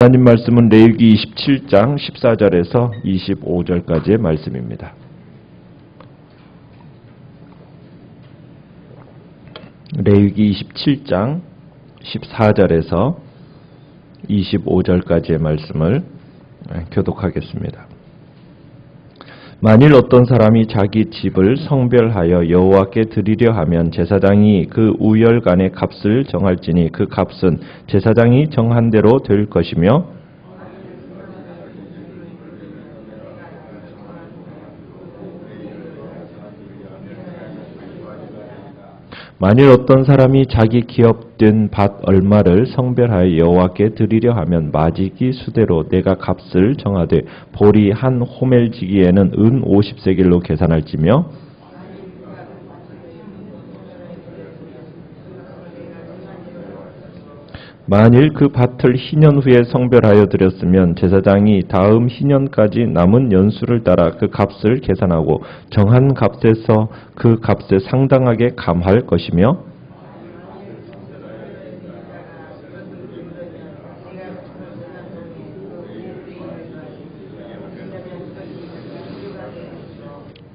하나님 말씀은 레위기 27장 14절에서 25절까지의 말씀입니다. 레위기 27장 14절에서 25절까지의 말씀을 교독하겠습니다. 만일 어떤 사람이 자기 집을 성별하여 여호와께 드리려 하면 제사장이 그 우열간의 값을 정할지니 그 값은 제사장이 정한 대로 될 것이며 만일 어떤 사람이 자기 기업된 밭 얼마를 성별하여 여호와께 드리려 하면 마지기 수대로 내가 값을 정하되 보리 한 호멜지기에는 은 50세겔로 계산할지며 만일 그 밭을 희년 후에 성별하여 드렸으면 제사장이 다음 희년까지 남은 연수를 따라 그 값을 계산하고 정한 값에서 그 값에 상당하게 감할 것이며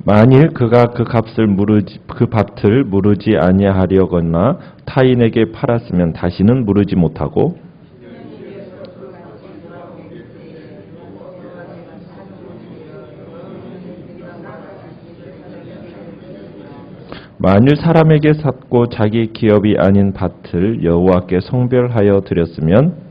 만일 그가 그 밭을 무르지 아니하려거나 타인에게 팔았으면 다시는 무르지 못하고 만일 사람에게 샀고 자기 기업이 아닌 밭을 여호와께 성별하여 드렸으면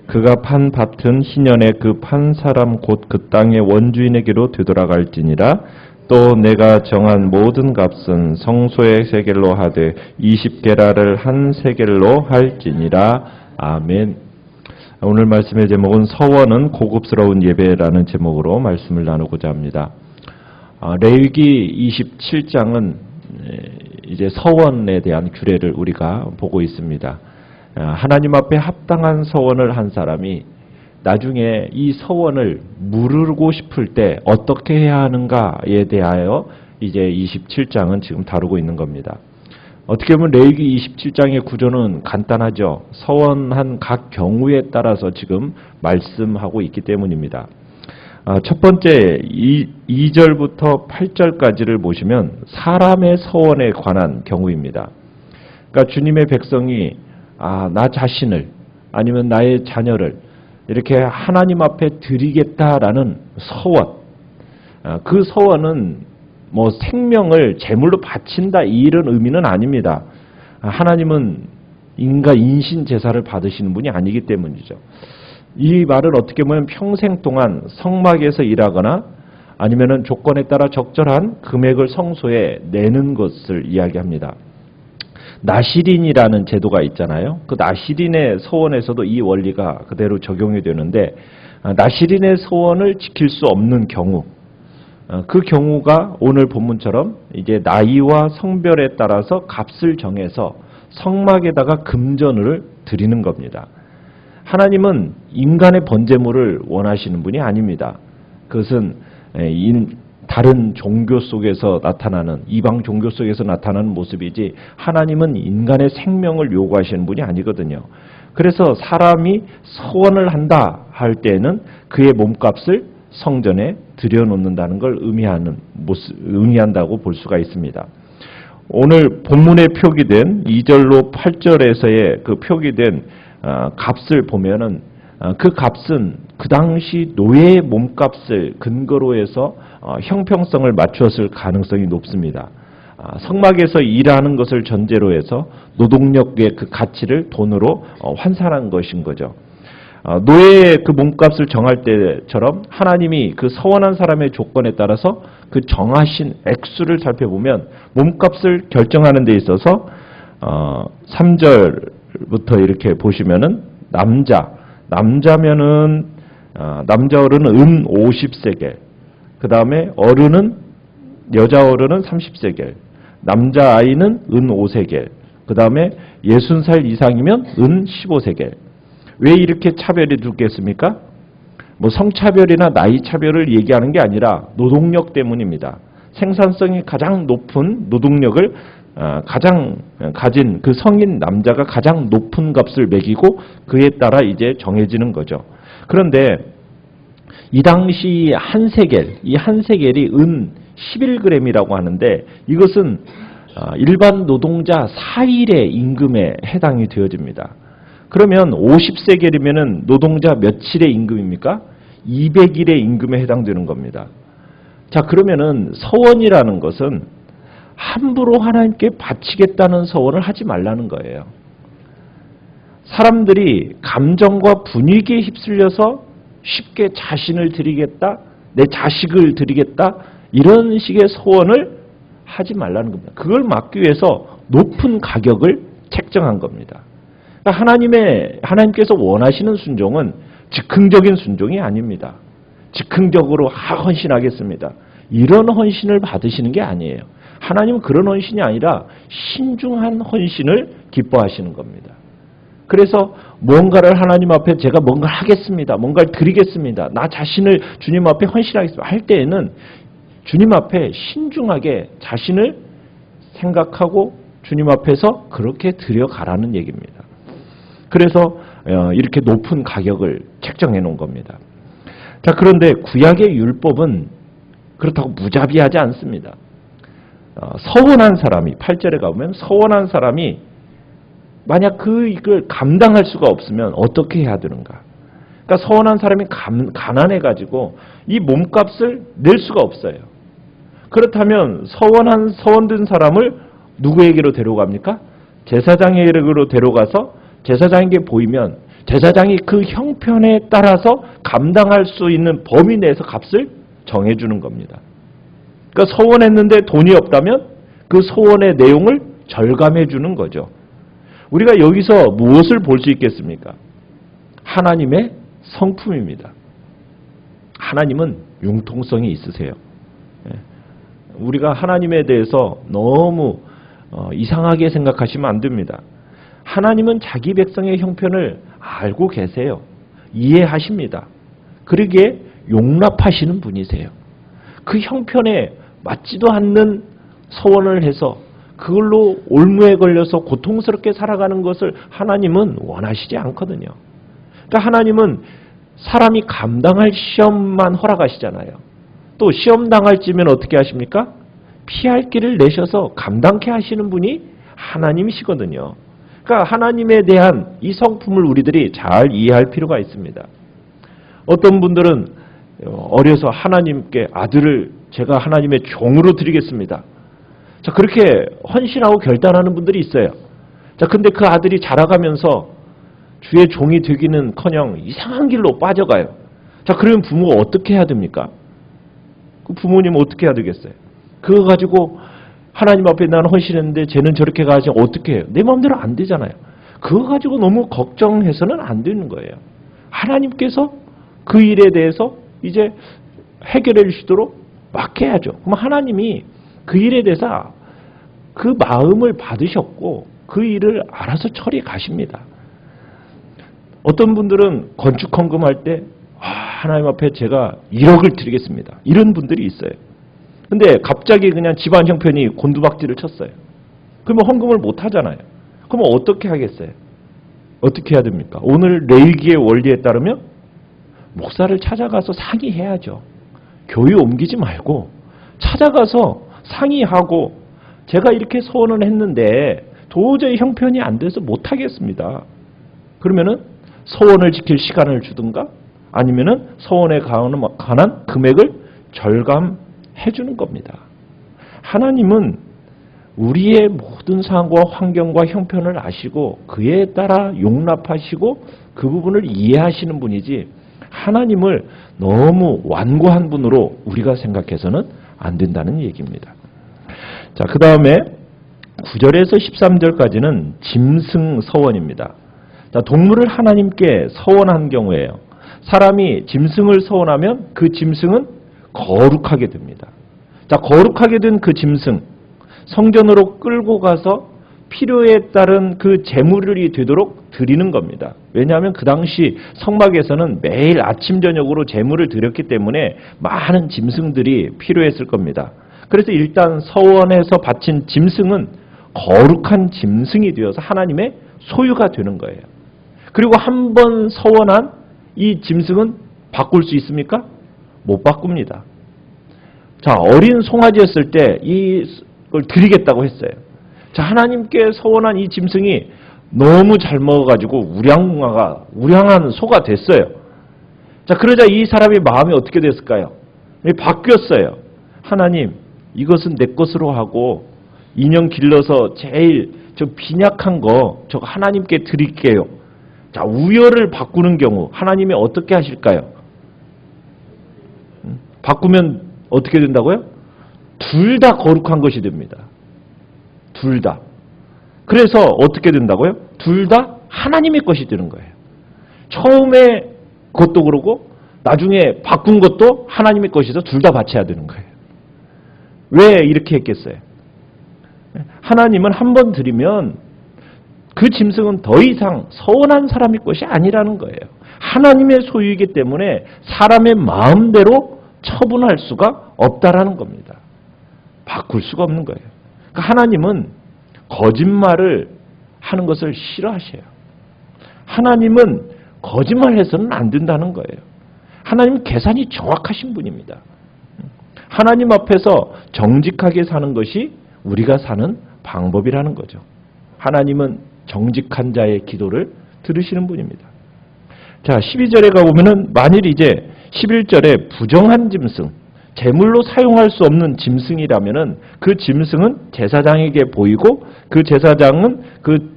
그가 판 밭은 희년에 그 판 사람 곧 그 땅의 원주인에게로 되돌아갈지니라. 또 내가 정한 모든 값은 성소의 세겔로 하되 20게라를 한 세겔로 할지니라. 아멘. 오늘 말씀의 제목은 서원은 고급스러운 예배라는 제목으로 말씀을 나누고자 합니다. 레위기 27장은 이제 서원에 대한 규례를 우리가 보고 있습니다. 하나님 앞에 합당한 서원을 한 사람이 나중에 이 서원을 물으고 싶을 때 어떻게 해야 하는가에 대하여 이제 27장은 지금 다루고 있는 겁니다. 어떻게 보면 레위기 27장의 구조는 간단하죠. 서원한 각 경우에 따라서 지금 말씀하고 있기 때문입니다. 첫 번째 2절부터 8절까지를 보시면 사람의 서원에 관한 경우입니다. 그러니까 주님의 백성이 나 자신을 아니면 나의 자녀를 이렇게 하나님 앞에 드리겠다라는 서원, 그 서원은 뭐 생명을 제물로 바친다 이런 의미는 아닙니다. 하나님은 인신 제사를 받으시는 분이 아니기 때문이죠. 이 말은 어떻게 보면 평생 동안 성막에서 일하거나 아니면은 조건에 따라 적절한 금액을 성소에 내는 것을 이야기합니다. 나시린이라는 제도가 있잖아요. 그 나시린의 서원에서도 이 원리가 그대로 적용이 되는데 나시린의 서원을 지킬 수 없는 경우, 그 경우가 오늘 본문처럼 이제 나이와 성별에 따라서 값을 정해서 성막에다가 금전을 드리는 겁니다. 하나님은 인간의 번제물을 원하시는 분이 아닙니다. 그것은 다른 종교 속에서 나타나는 이방 종교 속에서 나타나는 모습이지 하나님은 인간의 생명을 요구하시는 분이 아니거든요. 그래서 사람이 서원을 한다 할 때는 그의 몸값을 성전에 들여놓는다는 걸 의미한다고 볼 수가 있습니다. 오늘 본문에 표기된 2절로 8절에서의 그 표기된 값을 보면은 그 값은 그 당시 노예의 몸값을 근거로 해서 형평성을 맞추었을 가능성이 높습니다. 성막에서 일하는 것을 전제로 해서 노동력의 그 가치를 돈으로 환산한 것인 거죠. 노예의 그 몸값을 정할 때처럼 하나님이 그 서원한 사람의 조건에 따라서 그 정하신 액수를 살펴보면 몸값을 결정하는 데 있어서 3절부터 이렇게 보시면은 남자면은 남자 어른은 은 50세겔, 그 다음에 어른은 여자 어른은 30세겔, 남자 아이는 은 5세겔, 그 다음에 60살 이상이면 은 15세겔. 왜 이렇게 차별이 두겠습니까? 뭐 성차별이나 나이 차별을 얘기하는 게 아니라 노동력 때문입니다. 생산성이 가장 높은 노동력을 가장 가진 그 성인 남자가 가장 높은 값을 매기고 그에 따라 이제 정해지는 거죠. 그런데 이 당시 한 세겔, 이 한 세겔이 은 11g이라고 하는데 이것은 일반 노동자 4일의 임금에 해당이 되어집니다. 그러면 50세겔이면 노동자 며칠의 임금입니까? 200일의 임금에 해당되는 겁니다. 자, 그러면은 서원이라는 것은 함부로 하나님께 바치겠다는 서원을 하지 말라는 거예요. 사람들이 감정과 분위기에 휩쓸려서 쉽게 자신을 드리겠다, 내 자식을 드리겠다, 이런 식의 소원을 하지 말라는 겁니다. 그걸 막기 위해서 높은 가격을 책정한 겁니다. 그러니까 하나님께서 원하시는 순종은 즉흥적인 순종이 아닙니다. 즉흥적으로 헌신하겠습니다. 이런 헌신을 받으시는 게 아니에요. 하나님은 그런 헌신이 아니라 신중한 헌신을 기뻐하시는 겁니다. 그래서 뭔가를 하나님 앞에 제가 뭔가를 하겠습니다. 뭔가를 드리겠습니다. 나 자신을 주님 앞에 헌신하겠습니다. 할 때에는 주님 앞에 신중하게 자신을 생각하고 주님 앞에서 그렇게 드려가라는 얘기입니다. 그래서 이렇게 높은 가격을 책정해 놓은 겁니다. 자, 그런데 구약의 율법은 그렇다고 무자비하지 않습니다. 서원한 사람이 8절에 가보면 서원한 사람이 만약 이걸 감당할 수가 없으면 어떻게 해야 되는가? 그러니까 서원한 사람이 가난해가지고 이 몸값을 낼 수가 없어요. 그렇다면 서원된 사람을 누구에게로 데려갑니까? 제사장에게로 데려가서 제사장에게 보이면 제사장이 그 형편에 따라서 감당할 수 있는 범위 내에서 값을 정해주는 겁니다. 그러니까 서원했는데 돈이 없다면 그 서원의 내용을 절감해 주는 거죠. 우리가 여기서 무엇을 볼 수 있겠습니까? 하나님의 성품입니다. 하나님은 융통성이 있으세요. 우리가 하나님에 대해서 너무 이상하게 생각하시면 안 됩니다. 하나님은 자기 백성의 형편을 알고 계세요. 이해하십니다. 그러기에 용납하시는 분이세요. 그 형편에 맞지도 않는 서원을 해서 그걸로 올무에 걸려서 고통스럽게 살아가는 것을 하나님은 원하시지 않거든요. 그러니까 하나님은 사람이 감당할 시험만 허락하시잖아요. 또 시험 당할 찌면 어떻게 하십니까? 피할 길을 내셔서 감당케 하시는 분이 하나님이시거든요. 그러니까 하나님에 대한 이 성품을 우리들이 잘 이해할 필요가 있습니다. 어떤 분들은 어려서 하나님께 아들을 제가 하나님의 종으로 드리겠습니다. 자, 그렇게 헌신하고 결단하는 분들이 있어요. 자, 근데 그 아들이 자라가면서 주의 종이 되기는커녕 이상한 길로 빠져가요. 자, 그러면 부모가 어떻게 해야 됩니까? 그 부모님은 어떻게 해야 되겠어요? 그거 가지고 하나님 앞에 나는 헌신했는데 쟤는 저렇게 가지 어떻게 해요? 내 마음대로 안 되잖아요. 그거 가지고 너무 걱정해서는 안 되는 거예요. 하나님께서 그 일에 대해서 이제 해결해 주시도록 맡겨야죠. 그럼 하나님이 그 일에 대해서 그 마음을 받으셨고 그 일을 알아서 처리 가십니다. 어떤 분들은 건축 헌금할 때 하나님 앞에 제가 1억을 드리겠습니다. 이런 분들이 있어요. 근데 갑자기 그냥 집안 형편이 곤두박질을 쳤어요. 그러면 헌금을 못 하잖아요. 그러면 어떻게 하겠어요? 어떻게 해야 됩니까? 오늘 레위기의 원리에 따르면 목사를 찾아가서 상의해야죠. 교회 옮기지 말고 찾아가서 상의하고 제가 이렇게 소원을 했는데 도저히 형편이 안 돼서 못 하겠습니다. 그러면은 소원을 지킬 시간을 주든가 아니면은 소원에 관한 금액을 절감해 주는 겁니다. 하나님은 우리의 모든 상황과 환경과 형편을 아시고 그에 따라 용납하시고 그 부분을 이해하시는 분이지 하나님을 너무 완고한 분으로 우리가 생각해서는 안 된다는 얘기입니다. 자, 그 다음에 9절에서 13절까지는 짐승 서원입니다. 자, 동물을 하나님께 서원한 경우에요. 사람이 짐승을 서원하면 그 짐승은 거룩하게 됩니다. 자, 거룩하게 된 그 짐승, 성전으로 끌고 가서 필요에 따른 그 제물이 되도록 드리는 겁니다. 왜냐하면 그 당시 성막에서는 매일 아침 저녁으로 제물을 드렸기 때문에 많은 짐승들이 필요했을 겁니다. 그래서 일단 서원에서 바친 짐승은 거룩한 짐승이 되어서 하나님의 소유가 되는 거예요. 그리고 한 번 서원한 이 짐승은 바꿀 수 있습니까? 못 바꿉니다. 자, 어린 송아지였을 때 이걸 드리겠다고 했어요. 자, 하나님께 서원한 이 짐승이 너무 잘 먹어가지고 우량한 소가 됐어요. 자, 그러자 이 사람의 마음이 어떻게 됐을까요? 바뀌었어요. 하나님, 이것은 내 것으로 하고 인형 길러서 제일 저 빈약한 거 저 하나님께 드릴게요. 자, 우열을 바꾸는 경우 하나님이 어떻게 하실까요? 바꾸면 어떻게 된다고요? 둘 다 거룩한 것이 됩니다. 둘 다. 그래서 어떻게 된다고요? 둘 다 하나님의 것이 되는 거예요. 처음에 그것도 그러고 나중에 바꾼 것도 하나님의 것이서 둘 다 바쳐야 되는 거예요. 왜 이렇게 했겠어요? 하나님은 한 번 드리면 그 짐승은 더 이상 서원한 사람의 것이 아니라는 거예요. 하나님의 소유이기 때문에 사람의 마음대로 처분할 수가 없다라는 겁니다. 바꿀 수가 없는 거예요. 그러니까 하나님은 거짓말을 하는 것을 싫어하셔요. 하나님은 거짓말해서는 안 된다는 거예요. 하나님은 계산이 정확하신 분입니다. 하나님 앞에서 정직하게 사는 것이 우리가 사는 방법이라는 거죠. 하나님은 정직한 자의 기도를 들으시는 분입니다. 자, 12절에 가보면은 만일 이제 11절에 부정한 짐승, 제물로 사용할 수 없는 짐승이라면은 그 짐승은 제사장에게 보이고 그 제사장은 그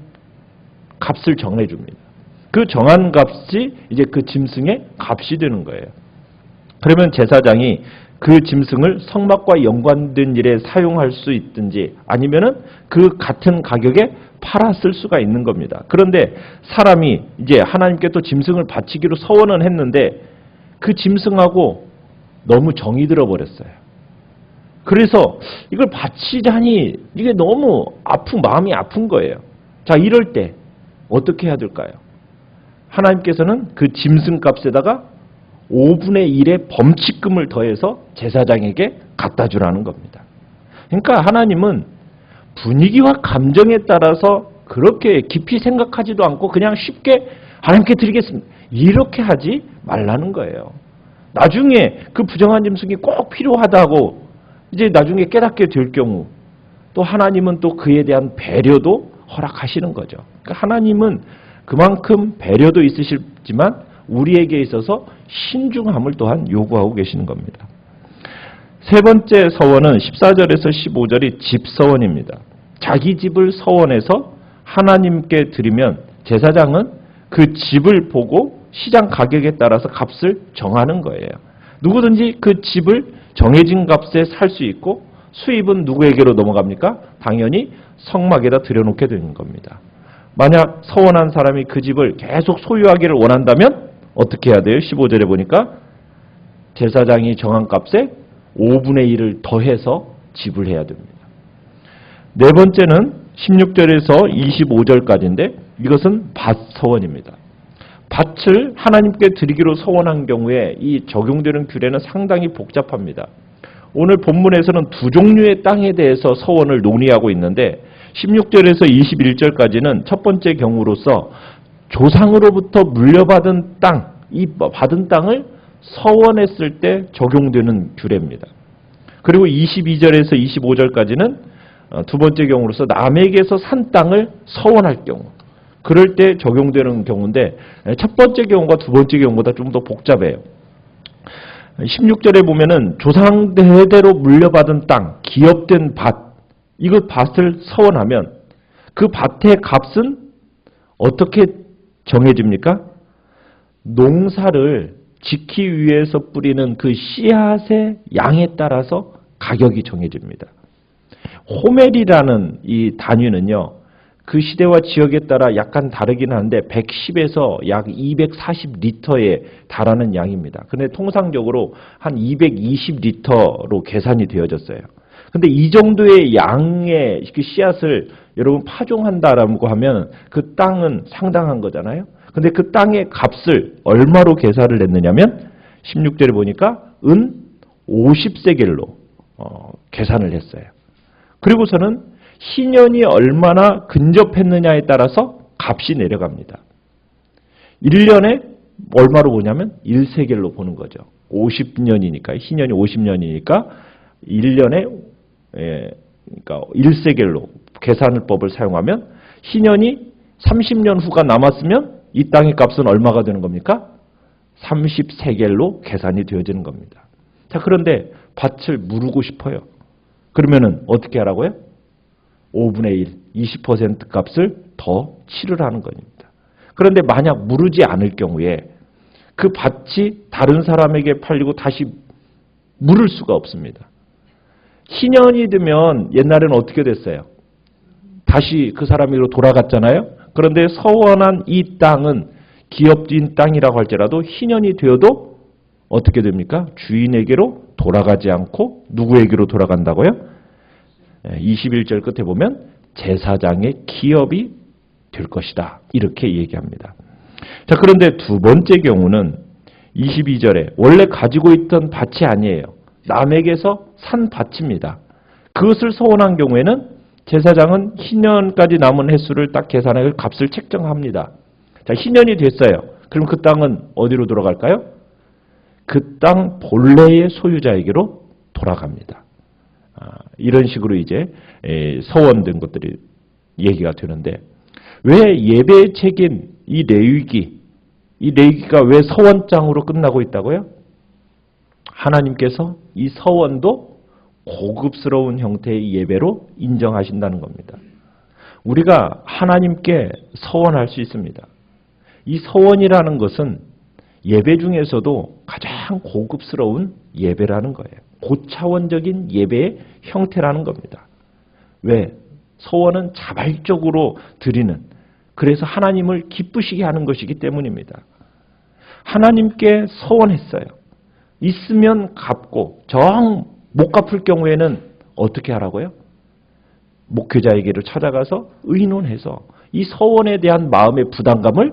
값을 정해줍니다. 그 정한 값이 이제 그 짐승의 값이 되는 거예요. 그러면 제사장이 그 짐승을 성막과 연관된 일에 사용할 수 있든지 아니면은 그 같은 가격에 팔았을 수가 있는 겁니다. 그런데 사람이 이제 하나님께 또 짐승을 바치기로 서원은 했는데 그 짐승하고 너무 정이 들어버렸어요. 그래서 이걸 바치자니 이게 너무 마음이 아픈 거예요. 자, 이럴 때 어떻게 해야 될까요? 하나님께서는 그 짐승 값에다가 5분의 1의 범칙금을 더해서 제사장에게 갖다 주라는 겁니다. 그러니까 하나님은 분위기와 감정에 따라서 그렇게 깊이 생각하지도 않고 그냥 쉽게 하나님께 드리겠습니다. 이렇게 하지 말라는 거예요. 나중에 그 부정한 짐승이 꼭 필요하다고 이제 나중에 깨닫게 될 경우 또 하나님은 또 그에 대한 배려도 허락하시는 거죠. 그러니까 하나님은 그만큼 배려도 있으시지만 우리에게 있어서 신중함을 또한 요구하고 계시는 겁니다. 세 번째 서원은 14절에서 15절이 집서원입니다. 자기 집을 서원해서 하나님께 드리면 제사장은 그 집을 보고 시장 가격에 따라서 값을 정하는 거예요. 누구든지 그 집을 정해진 값에 살 수 있고 수입은 누구에게로 넘어갑니까? 당연히 성막에다 들여놓게 되는 겁니다. 만약 서원한 사람이 그 집을 계속 소유하기를 원한다면 어떻게 해야 돼요? 15절에 보니까 제사장이 정한 값에 5분의 1을 더해서 지불해야 됩니다. 네 번째는 16절에서 25절까지인데 이것은 밭서원입니다. 밭을 하나님께 드리기로 서원한 경우에 이 적용되는 규례는 상당히 복잡합니다. 오늘 본문에서는 두 종류의 땅에 대해서 서원을 논의하고 있는데 16절에서 21절까지는 첫 번째 경우로서 조상으로부터 물려받은 땅, 이 받은 땅을 서원했을 때 적용되는 규례입니다. 그리고 22절에서 25절까지는 두 번째 경우로서 남에게서 산 땅을 서원할 경우, 그럴 때 적용되는 경우인데 첫 번째 경우가 두 번째 경우보다 좀 더 복잡해요. 16절에 보면은 조상 대대로 물려받은 땅, 기업된 밭, 이것 밭을 서원하면 그 밭의 값은 어떻게 정해집니까? 농사를 짓기 위해서 뿌리는 그 씨앗의 양에 따라서 가격이 정해집니다. 호멜이라는 이 단위는요, 그 시대와 지역에 따라 약간 다르긴 한데 110에서 약 240리터에 달하는 양입니다. 근데 통상적으로 한 220리터로 계산이 되어졌어요. 근데 이 정도의 양의 그 씨앗을 여러분 파종한다라고 하면 그 땅은 상당한 거잖아요. 근데 그 땅의 값을 얼마로 계산을 했느냐면 16절에 보니까 은 50세겔로 계산을 했어요. 그리고서는 희년이 얼마나 근접했느냐에 따라서 값이 내려갑니다. 1년에 얼마로 보냐면 1세겔로 보는 거죠. 50년이니까, 희년이 50년이니까 1년에 그러니까 1세겔로 계산법을 사용하면 희년이 30년 후가 남았으면 이 땅의 값은 얼마가 되는 겁니까? 30세겔로 계산이 되어지는 겁니다. 자, 그런데 밭을 무르고 싶어요. 그러면은 어떻게 하라고요? 5분의 1, 20% 값을 더 치르라는 겁니다. 그런데 만약 무르지 않을 경우에 그 밭이 다른 사람에게 팔리고 다시 물을 수가 없습니다. 희년이 되면 옛날에는 어떻게 됐어요? 다시 그 사람으로 돌아갔잖아요. 그런데 서원한 이 땅은 기업주인 땅이라고 할지라도 희년이 되어도 어떻게 됩니까? 주인에게로 돌아가지 않고 누구에게로 돌아간다고요? 21절 끝에 보면 제사장의 기업이 될 것이다. 이렇게 얘기합니다. 자, 그런데 두 번째 경우는 22절에 원래 가지고 있던 밭이 아니에요. 남에게서 산 밭입니다. 그것을 서원한 경우에는 제사장은 희년까지 남은 횟수를 딱 계산해 값을 책정합니다. 자, 희년이 됐어요. 그럼 그 땅은 어디로 돌아갈까요? 그 땅 본래의 소유자에게로 돌아갑니다. 이런 식으로 이제 서원된 것들이 얘기가 되는데, 왜 예배의 책인 이 레위기가 왜 서원장으로 끝나고 있다고요? 하나님께서 이 서원도 고급스러운 형태의 예배로 인정하신다는 겁니다. 우리가 하나님께 서원할 수 있습니다. 이 서원이라는 것은 예배 중에서도 가장 고급스러운 예배라는 거예요. 고차원적인 예배의 형태라는 겁니다. 왜? 서원은 자발적으로 드리는, 그래서 하나님을 기쁘시게 하는 것이기 때문입니다. 하나님께 서원했어요. 있으면 갚고 정 못 갚을 경우에는 어떻게 하라고요? 목회자에게로 찾아가서 의논해서 이 서원에 대한 마음의 부담감을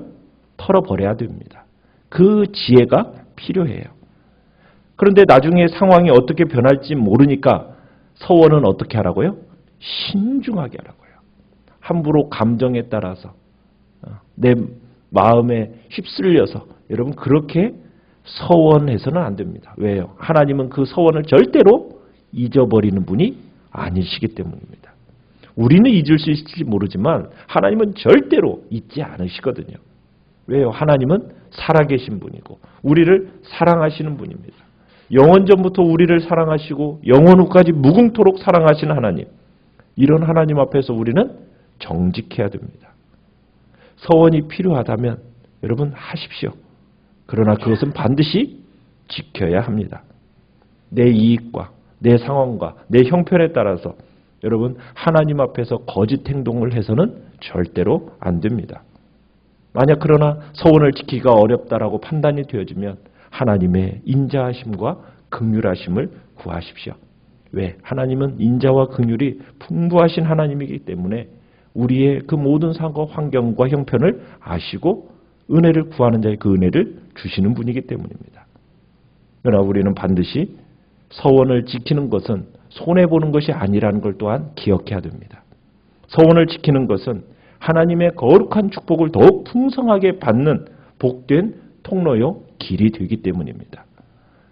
털어버려야 됩니다. 그 지혜가 필요해요. 그런데 나중에 상황이 어떻게 변할지 모르니까 서원은 어떻게 하라고요? 신중하게 하라고요. 함부로 감정에 따라서 내 마음에 휩쓸려서 여러분 그렇게 서원해서는 안 됩니다. 왜요? 하나님은 그 서원을 절대로 잊어버리는 분이 아니시기 때문입니다. 우리는 잊을 수 있을지 모르지만 하나님은 절대로 잊지 않으시거든요. 왜요? 하나님은 살아계신 분이고 우리를 사랑하시는 분입니다. 영원 전부터 우리를 사랑하시고 영원 후까지 무궁토록 사랑하시는 하나님, 이런 하나님 앞에서 우리는 정직해야 됩니다. 서원이 필요하다면 여러분 하십시오. 그러나 그것은 반드시 지켜야 합니다. 내 이익과 내 상황과 내 형편에 따라서 여러분 하나님 앞에서 거짓 행동을 해서는 절대로 안 됩니다. 만약 그러나 서원을 지키기가 어렵다라고 판단이 되어지면 하나님의 인자하심과 긍휼하심을 구하십시오. 왜? 하나님은 인자와 긍휼이 풍부하신 하나님이기 때문에 우리의 그 모든 상황과 환경과 형편을 아시고 은혜를 구하는 자의 그 은혜를 주시는 분이기 때문입니다. 그러나 우리는 반드시 서원을 지키는 것은 손해보는 것이 아니라는 걸 또한 기억해야 됩니다. 서원을 지키는 것은 하나님의 거룩한 축복을 더욱 풍성하게 받는 복된 통로요 길이 되기 때문입니다.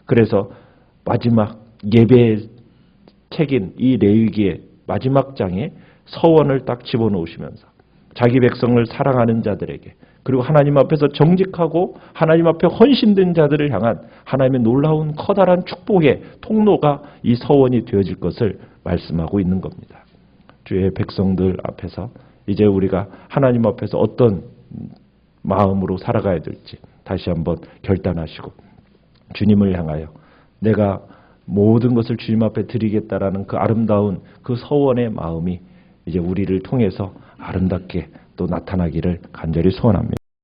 그래서 마지막 예배의 책인 이 레위기의 마지막 장에 서원을 딱 집어넣으시면서 자기 백성을 사랑하는 자들에게 그리고 하나님 앞에서 정직하고 하나님 앞에 헌신된 자들을 향한 하나님의 놀라운 커다란 축복의 통로가 이 서원이 되어질 것을 말씀하고 있는 겁니다. 주의 백성들 앞에서 이제 우리가 하나님 앞에서 어떤 마음으로 살아가야 될지 다시 한번 결단하시고 주님을 향하여 내가 모든 것을 주님 앞에 드리겠다라는 그 아름다운 그 서원의 마음이 이제 우리를 통해서 아름답게 또 나타나기를 간절히 소원합니다.